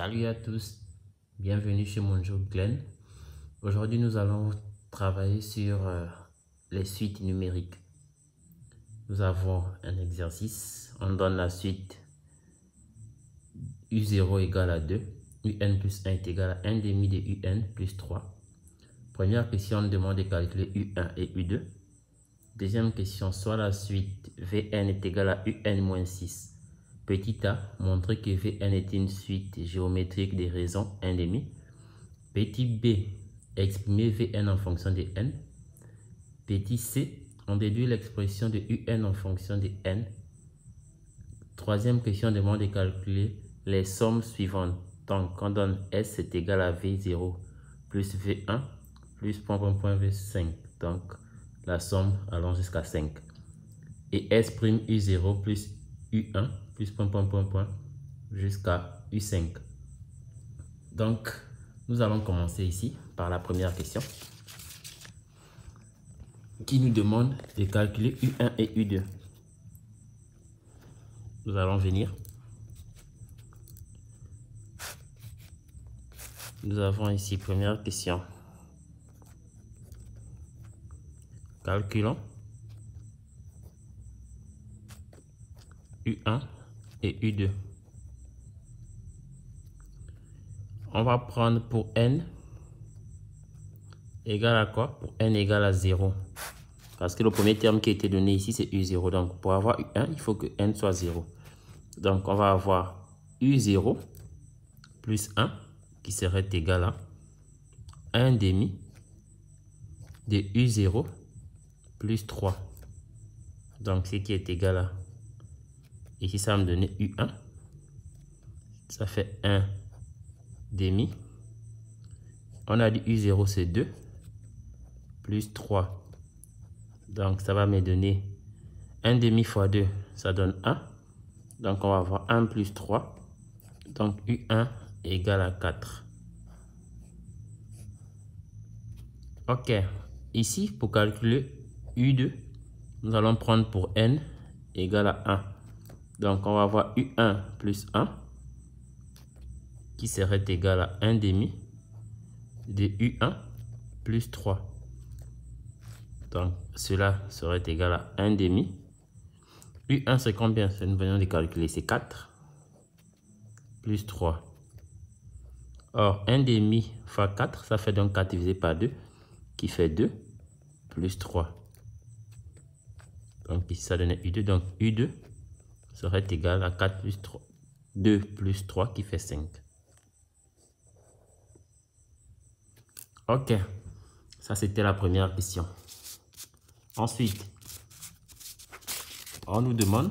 Salut à tous, bienvenue chez Monjo Glenn. Aujourd'hui, nous allons travailler sur les suites numériques. Nous avons un exercice, on donne la suite U0 égale à 2, UN plus 1 est égal à 1 demi de UN plus 3. Première question, on demande de calculer U1 et U2. Deuxième question, soit la suite Vn est égal à UN moins 6. Petit a, montrer que Vn est une suite géométrique des raisons 1 demi. Petit b, exprimer Vn en fonction de n. Petit c, on déduit l'expression de Un en fonction de n. Troisième question demande de calculer les sommes suivantes. Donc, on donne S est égal à V0 plus V1 plus V5. Donc, la somme allant jusqu'à 5. Et S' U0 plus U1 plus jusqu'à U5. Donc, nous allons commencer ici par la première question qui nous demande de calculer U1 et U2. Nous allons venir. Nous avons ici première question. Calculons U1 et U2. On va prendre pour n égal à quoi? Pour n égal à 0. Parce que le premier terme qui a été donné ici, c'est U0. Donc, pour avoir U1, il faut que n soit 0. Donc, on va avoir U0 plus 1 qui serait égal à 1 demi de U0 plus 3. Donc, ce qui est égal à... Ici, ça va me donner U1. Ça fait 1 demi. On a dit U0, c'est 2. Plus 3. Donc, ça va me donner 1 demi fois 2. Ça donne 1. Donc, on va avoir 1 plus 3. Donc, U1 égale à 4. OK. Ici, pour calculer U2, nous allons prendre pour n égale à 1. Donc, on va avoir U1 plus 1 qui serait égal à 1 demi de U1 plus 3. Donc, cela serait égal à 1 demi. U1, c'est combien? Nous venons de calculer, c'est 4 plus 3. Or, 1 demi fois 4, ça fait donc 4 divisé par 2, qui fait 2 plus 3. Donc, ici, ça donne U2. Donc, U2 serait égal à 4 plus 3. 2 plus 3 qui fait 5. OK. Ça, c'était la première question. Ensuite, on nous demande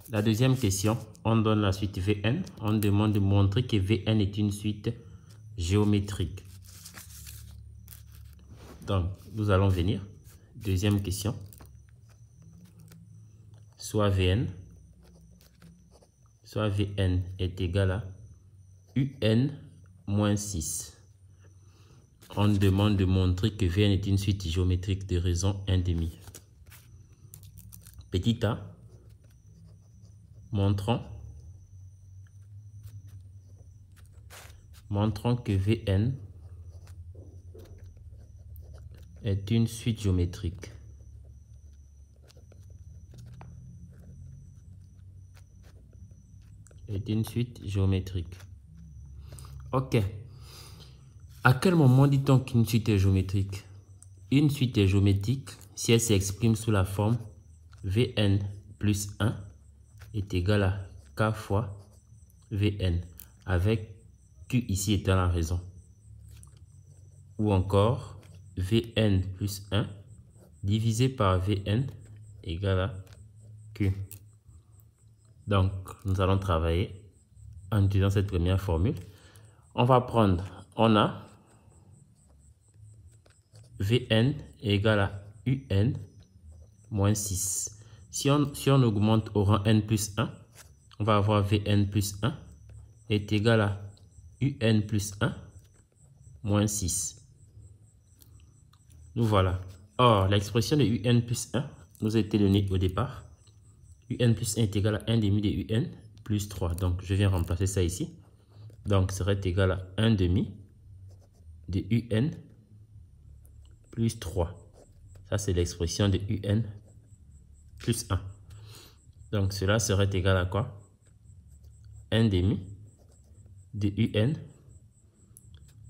la deuxième question. On donne la suite Vn. On demande de montrer que Vn est une suite géométrique. Donc, nous allons venir. Deuxième question. Soit Vn est égal à Un moins 6. On demande de montrer que Vn est une suite géométrique de raison 1 demi. Petit a, montrons que Vn est une suite géométrique. OK. À quel moment dit-on qu'une suite est géométrique? Une suite est géométrique si elle s'exprime sous la forme Vn plus 1 est égal à k fois Vn, avec Q ici étant la raison. Ou encore Vn plus 1 divisé par Vn égale à Q. Donc, nous allons travailler en utilisant cette première formule. On va prendre, on a Vn égale à Un moins 6. Si on augmente au rang n plus 1, on va avoir Vn plus 1 est égal à Un plus 1 moins 6. Nous voilà. Or, l'expression de Un plus 1 nous a été donnée au départ. Un plus 1 est égal à 1 demi de Un plus 3. Donc, je viens remplacer ça ici. Donc, serait égal à 1 demi de UN plus 3. Ça, c'est l'expression de UN plus 1. Donc, cela serait égal à quoi? 1 demi de UN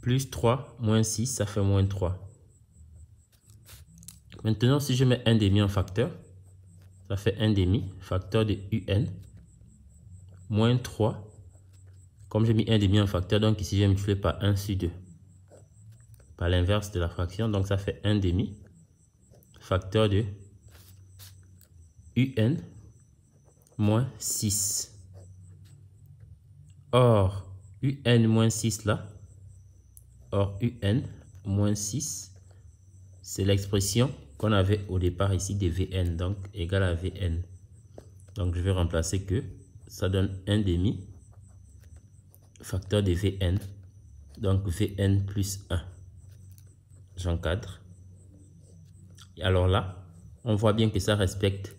plus 3 moins 6, ça fait moins 3. Maintenant, si je mets 1 demi en facteur, ça fait 1 demi facteur de UN moins 3. Comme j'ai mis 1 demi en facteur, donc ici, je vais multiplier par 1 sur 2. Par l'inverse de la fraction, donc ça fait 1 demi facteur de UN moins 6. Or, UN moins 6 là, or UN moins 6, c'est l'expression qu'on avait au départ ici de Vn, donc égal à Vn. Donc je vais remplacer que ça donne 1 demi facteur de Vn, donc Vn plus 1. J'encadre. Et alors là, on voit bien que ça respecte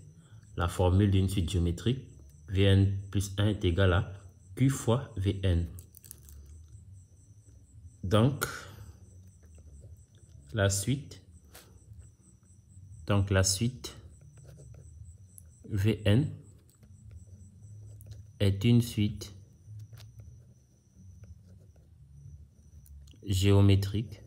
la formule d'une suite géométrique. Vn plus 1 est égal à Q fois Vn. Donc, la suite Vn est une suite géométrique.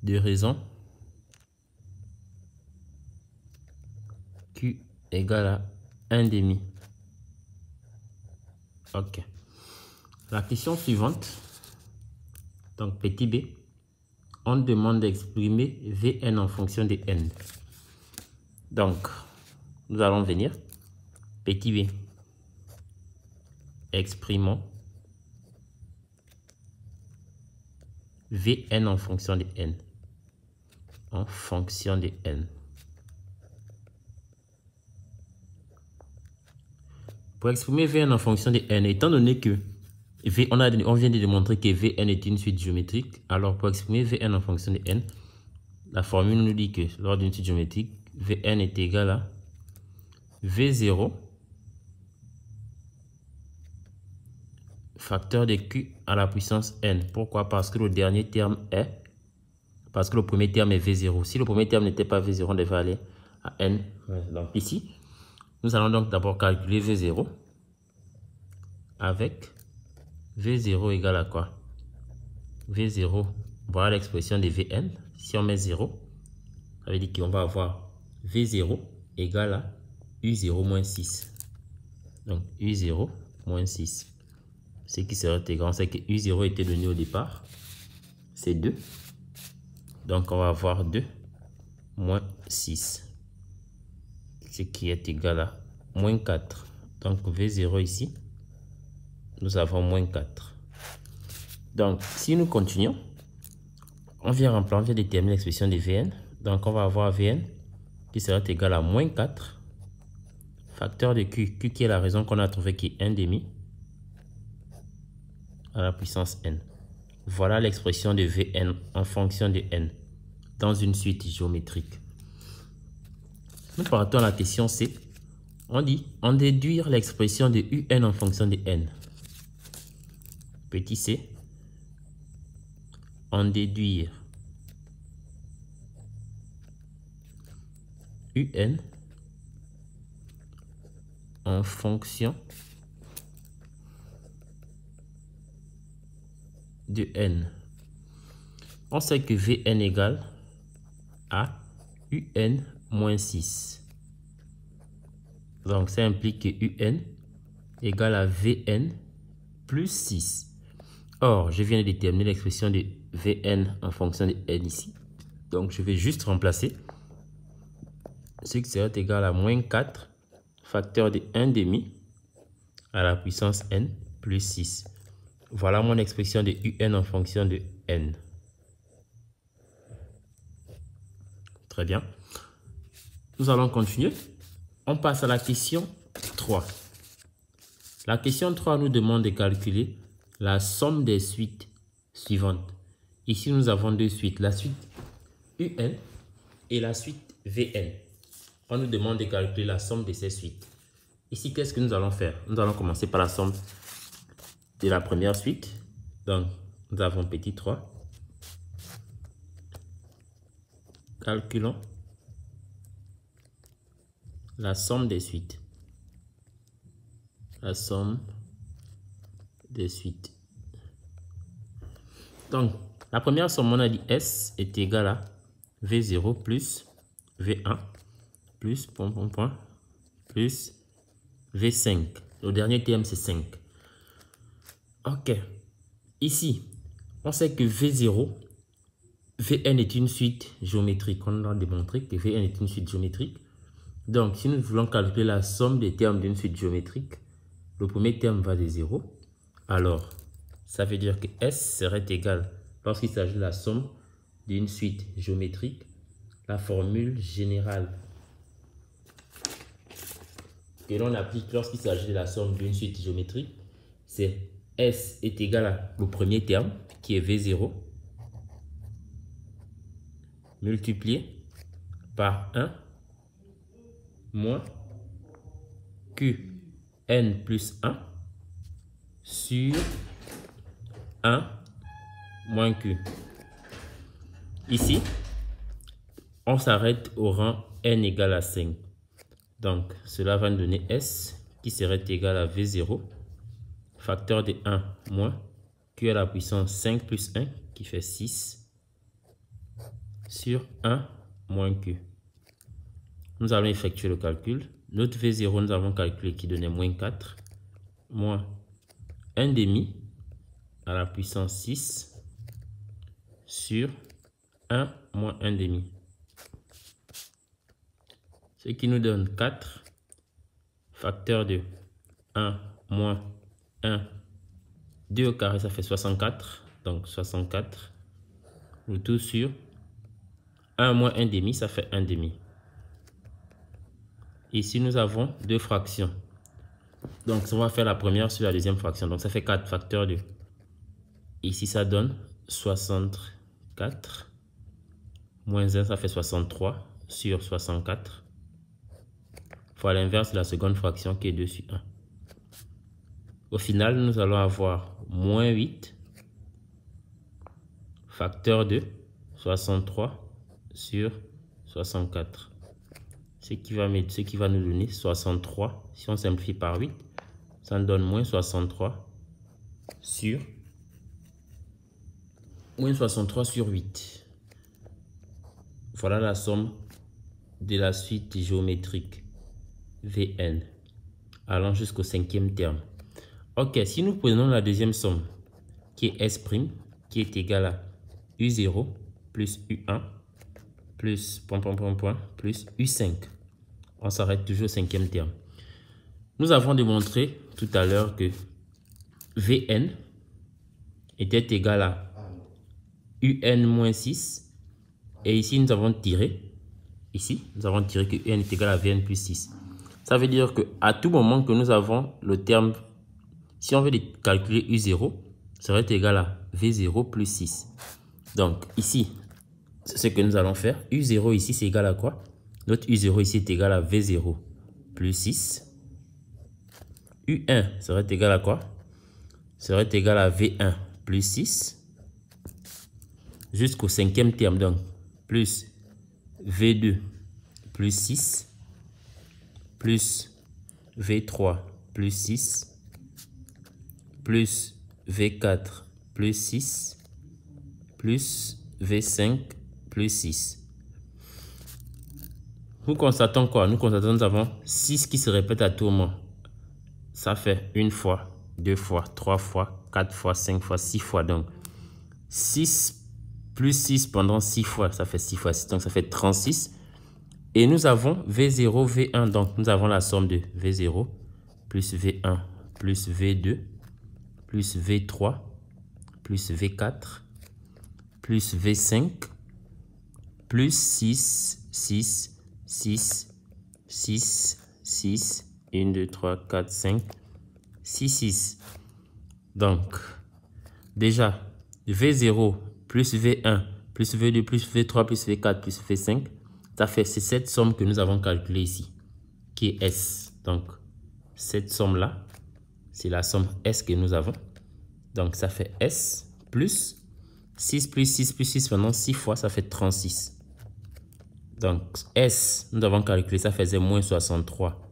De raison Q égale à 1 demi. Ok. La question suivante, donc petit b, on demande d'exprimer Vn en fonction de n. Donc, nous allons venir, petit b, exprimons Vn en fonction de n. En fonction de n. Pour exprimer Vn en fonction de n, étant donné que on vient de démontrer que Vn est une suite géométrique, alors pour exprimer Vn en fonction de n, la formule nous dit que lors d'une suite géométrique, Vn est égal à V0 facteur de Q à la puissance n. Pourquoi? Parce que le dernier terme est, parce que le premier terme est V0. Si le premier terme n'était pas V0, on devait aller à n. Donc ici, nous allons donc d'abord calculer V0 avec V0 égale à quoi? V0, voilà l'expression de Vn. Si on met 0, ça veut dire qu'on va avoir V0 égale à U0 moins 6. Donc U0 moins 6. Ce qui serait égal, c'est que U0 était donné au départ, c'est 2. Donc on va avoir 2 moins 6. Ce qui est égal à moins 4. Donc V0 ici, nous avons moins 4. Donc si nous continuons, on vient déterminer l'expression de Vn. Donc on va avoir Vn qui sera égal à moins 4 facteur de Q. Q qui est la raison qu'on a trouvé qui est 1 demi à la puissance n. Voilà l'expression de Vn en fonction de n dans une suite géométrique. Nous partons à la question C. On dit en déduire l'expression de Un en fonction de n. Petit c. En déduire Un en fonction de n. On sait que Vn égale à Un moins 6. Donc ça implique que Un égale à Vn plus 6. Or, je viens de déterminer l'expression de Vn en fonction de n ici. Donc je vais juste remplacer ce qui sera égal à moins 4 facteur de 1 demi à la puissance n plus 6. Voilà mon expression de Un en fonction de n. Très bien. Nous allons continuer. On passe à la question 3. La question 3 nous demande de calculer la somme des suites suivantes. Ici, nous avons deux suites. La suite Un et la suite Vn. on nous demande de calculer la somme de ces suites. Ici, qu'est-ce que nous allons faire? Nous allons commencer par la somme de la première suite. Donc, nous avons petit 3. Calculons la somme des suites. La somme des suites. Donc, la première somme, on a dit S est égal à V0 plus V1 plus plus V5. Le dernier terme, c'est 5. Ok. Ici, on sait que V0, Vn est une suite géométrique. On a démontré que Vn est une suite géométrique. Donc, si nous voulons calculer la somme des termes d'une suite géométrique, le premier terme va de 0. Alors, ça veut dire que S serait égal, lorsqu'il s'agit de la somme d'une suite géométrique, la formule générale que l'on applique lorsqu'il s'agit de la somme d'une suite géométrique, c'est S est égal à le premier terme, qui est V0, multiplié par 1 moins Qn plus 1 sur 1 moins Q. Ici, on s'arrête au rang n égale à 5. Donc, cela va nous donner S qui serait égal à V0, facteur de 1 moins Q à la puissance 5 plus 1 qui fait 6 sur 1 moins Q. Nous allons effectuer le calcul. Notre V0, nous avons calculé qui donnait moins 4 moins 1 demi à la puissance 6 sur 1 moins 1 demi. Ce qui nous donne 4 facteur de 1 moins 1, 2 au carré, ça fait 64. Donc 64, le tout sur 1 moins 1 demi, ça fait 1 demi. Ici, nous avons deux fractions. Donc, on va faire la première sur la deuxième fraction. Donc, ça fait 4 facteur de. Ici, ça donne 64. Moins 1, ça fait 63 sur 64. Fois l'inverse de la seconde fraction qui est 2 sur 1. Au final, nous allons avoir moins 8 facteur de 63 sur 64. Ce qui va nous donner 63. Si on simplifie par 8, ça nous donne moins 63 sur 8. Voilà la somme de la suite géométrique Vn allant jusqu'au cinquième terme. Ok, si nous prenons la deuxième somme qui est S' qui est égale à U0 plus U1 plus plus U5. On s'arrête toujours au cinquième terme. Nous avons démontré tout à l'heure que Vn était égal à UN-6. Et ici, nous avons tiré. Que Un est égal à Vn plus 6. Ça veut dire qu'à tout moment que nous avons le terme, si on veut calculer U0, ça va être égal à V0 plus 6. Donc ici, c'est ce que nous allons faire. U0 ici, c'est égal à quoi? Notre U0 ici est égal à V0 plus 6. U1 serait égal à quoi? Serait égal à V1 plus 6. Jusqu'au cinquième terme, donc, plus V2 plus 6. Plus V3 plus 6. Plus V4 plus 6. Plus V5 plus 6. Nous constatons quoi? Nous constatons que nous avons 6 qui se répètent à tout moment. Ça fait 1 fois, 2 fois, 3 fois, 4 fois, 5 fois, 6 fois. Donc, 6 plus 6 pendant 6 fois, ça fait 6 fois 6. Donc, ça fait 36. Et nous avons V0, V1. Donc, nous avons la somme de V0 plus V1 plus V2 plus V3 plus V4 plus V5 plus 6, 6, 6, 6, 6, 1, 2, 3, 4, 5, 6, 6. Donc, déjà, V0 plus V1 plus V2 plus V3 plus V4 plus V5, c'est cette somme que nous avons calculée ici, qui est S. Donc, cette somme-là, c'est la somme S que nous avons. Donc, ça fait S plus 6 plus 6 plus 6, maintenant 6 fois, ça fait 36. Donc, S, nous avons calculé, ça faisait moins 63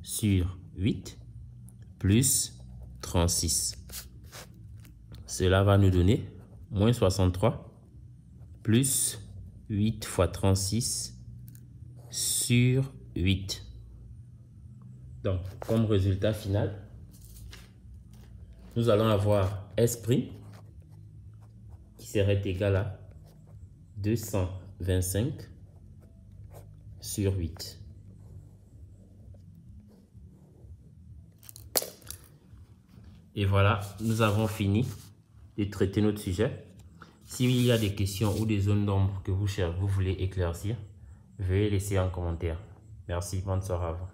sur 8 plus 36. Cela va nous donner moins 63 plus 8 fois 36 sur 8. Donc, comme résultat final, nous allons avoir S' qui serait égal à 225 sur 8. Et voilà, nous avons fini de traiter notre sujet. S'il y a des questions ou des zones d'ombre que vous voulez éclaircir, veuillez laisser un commentaire. Merci, bonne soirée à vous.